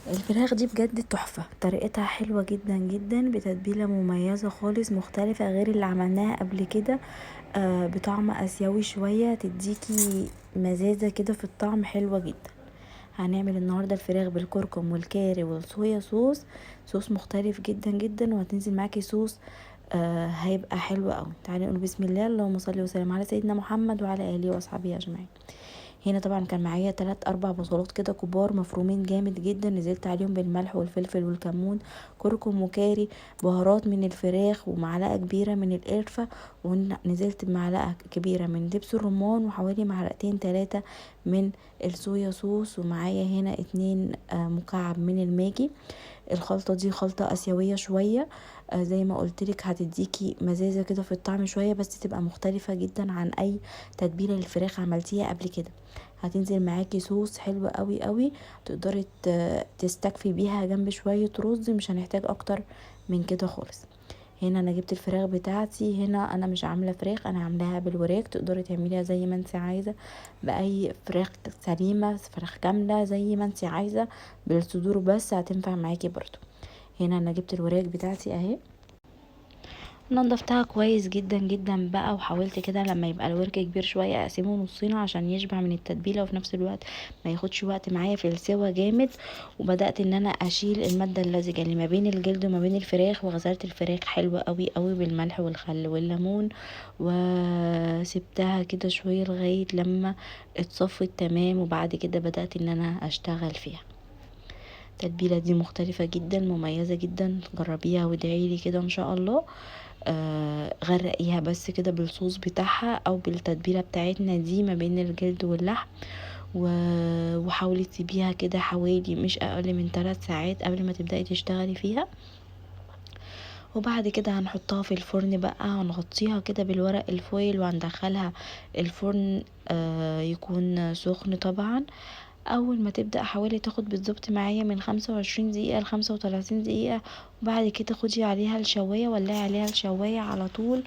الفراخ دي بجد تحفة، طريقتها حلوة جدا جدا، بتتبيلة مميزة خالص مختلفة غير اللي عملناها قبل كده. بطعم اسيوي شوية، تديكي مزازة كده في الطعم حلوة جدا. هنعمل النهاردة الفراخ بالكركم والكاري والصويا صوص مختلف جدا جدا، وهتنزل معاكي صوص هيبقى حلو قوي. تعالي نقول بسم الله، اللهم صل وسلم على سيدنا محمد وعلى اله واصحابه اجمعين. هنا طبعا كان معايا 3-4 بصلات كده كبار مفرومين جامد جدا، نزلت عليهم بالملح والفلفل والكمون، كركم وكاري، بهارات من الفراخ، ومعلقه كبيره من القرفه، ونزلت بمعلقه كبيره من دبس الرمان، وحوالي معلقتين 3 من الصويا صوص، ومعايا هنا 2 مكعب من الماجي. الخلطة دي خلطة اسيوية شوية، زي ما قلتلك هتديكي مزازة كده في الطعم شوية، بس تبقى مختلفة جدا عن اي تتبيلة للفراخ عملتيها قبل كده. هتنزل معاكي صوص حلو قوي قوي، تقدري تستكفي بيها جنب شوية رز، مش هنحتاج اكتر من كده خالص. هنا انا جبت الفراخ بتاعتي، هنا انا مش عامله فراخ، انا عاملاها بالوراك، تقدري تعمليها زي ما انت عايزه، باي فراخ سليمه، فراخ كامله زي ما انت عايزه، بالصدور بس هتنفع معاكي برضو. هنا انا جبت الوراك بتاعتي اهي، نضفتها كويس جدا جدا بقى، وحاولت كده لما يبقى الورك كبير شويه اقسمه نصين عشان يشبع من التتبيله، وفي نفس الوقت ما ياخدش وقت معايا في السوا جامد. وبدات ان انا اشيل الماده اللزجه اللي ما بين الجلد وما بين الفراخ، وغسلت الفراخ حلوه قوي قوي بالملح والخل والليمون، وسبتها كده شويه لغايه لما اتصفت تمام، وبعد كده بدات ان انا اشتغل فيها. التتبيله دي مختلفه جدا مميزه جدا، جربيها وادعيلي كده ان شاء الله. غرقيها بس كده بالصوص بتاعها او بالتتبيله بتاعتنا دي ما بين الجلد واللحم، وحاولي تسيبيها كده حوالي مش اقل من 3 ساعات قبل ما تبداي تشتغلي فيها. وبعد كده هنحطها في الفرن بقى، هنغطيها كده بالورق الفويل وهندخلها الفرن يكون سخن طبعا. اول ما تبدأ حوالي تاخد بالظبط معايا من 25 دقيقة ل35 دقيقة، وبعد كده خدي عليها الشواية، ولعي عليها الشواية على طول.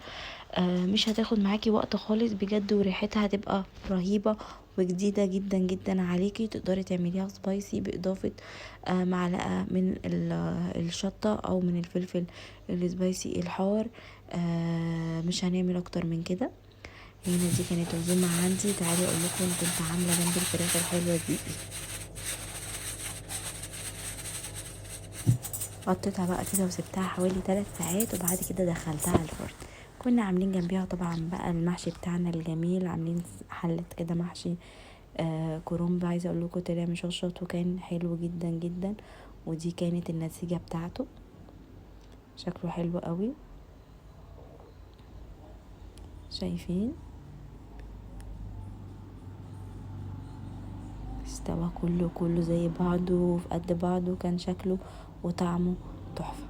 مش هتاخد معاكي وقت خالص بجد، وريحتها هتبقى رهيبة وجديدة جدا جدا عليكي. تقدري تعمليها سبايسي باضافة معلقة من الشطة او من الفلفل السبايسي الحار. مش هنعمل اكتر من كده. هنا دي كانت عزومة عندي، تعالي اقول لكم كنت عاملة جنب الفراخ الحلوة دي. غطيتها بقى كده وسبتها حوالي 3 ساعات، وبعد كده دخلتها الفرن. كنا عاملين جنبيها طبعا بقى المحشي بتاعنا الجميل، عاملين حلة كده محشي كرنب، عايزه اقول لكم طلع مشطشط وكان حلو جدا جدا. ودي كانت النتيجه بتاعته، شكله حلو قوي، شايفين استوى كله زي بعضه وفي قد بعضه، كان شكله وطعمه تحفه.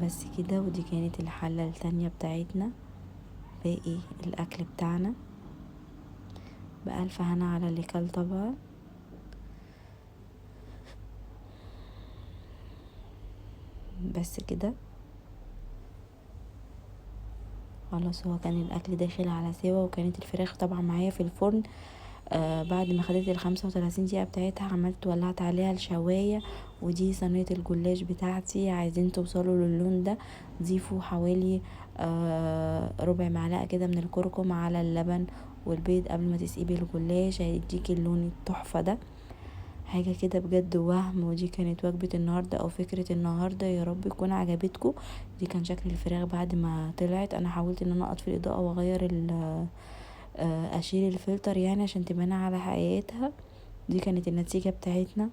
بس كده، ودي كانت الحله التانية بتاعتنا، باقي الاكل بتاعنا بألف هنا على اللي كل طبعا. بس كده خلاص، هو كان الاكل داخل على سوا، وكانت الفراخ طبعا معايا في الفرن. بعد ما خدت 35 دقيقة بتاعتها، عملت ولعت عليها الشواية. ودي صينية الجلاش بتاعتي، عايزين توصلوا للون ده ضيفوا حوالي ربع معلقة كده من الكركم على اللبن والبيض قبل ما تسقيبي الجلاش، هيديكي اللون التحفة ده، حاجة كده بجد وهم. ودي كانت وجبة النهاردة او فكرة النهاردة، يا رب يكون عجبتكم. دي كان شكل الفراخ بعد ما طلعت. انا حاولت ان انا اطفي الاضاءة واغير اشيل الفلتر يعني عشان تبان على حقيقتها. دي كانت النتيجة بتاعتنا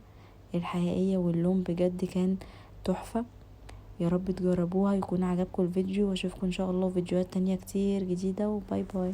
الحقيقية، واللون بجد كان تحفة. يا رب تجربوها، يكون عجبكم الفيديو، واشوفكم ان شاء الله في فيديوهات تانية كتير جديدة، وباي باي.